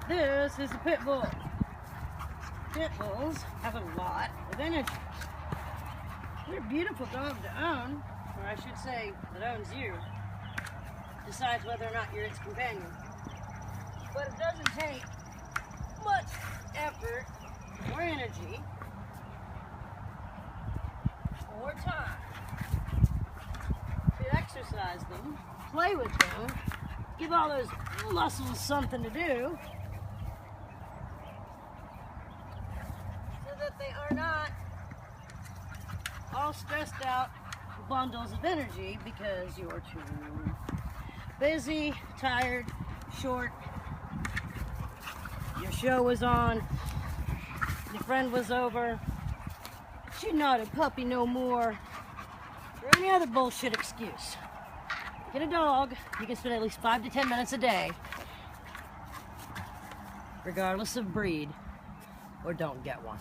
This is a pit bull. Pit bulls have a lot of energy. They're a beautiful dog to own, or I should say, that owns you. Decides whether or not you're its companion. But it doesn't take much effort or energy or time to exercise them, play with them, give all those muscles something to do, so that they are not all stressed out bundles of energy because you're too busy, tired, short, your show was on, your friend was over, she's not a puppy no more, or any other bullshit excuse. Get a dog, you can spend at least 5 to 10 minutes a day, regardless of breed, or don't get one.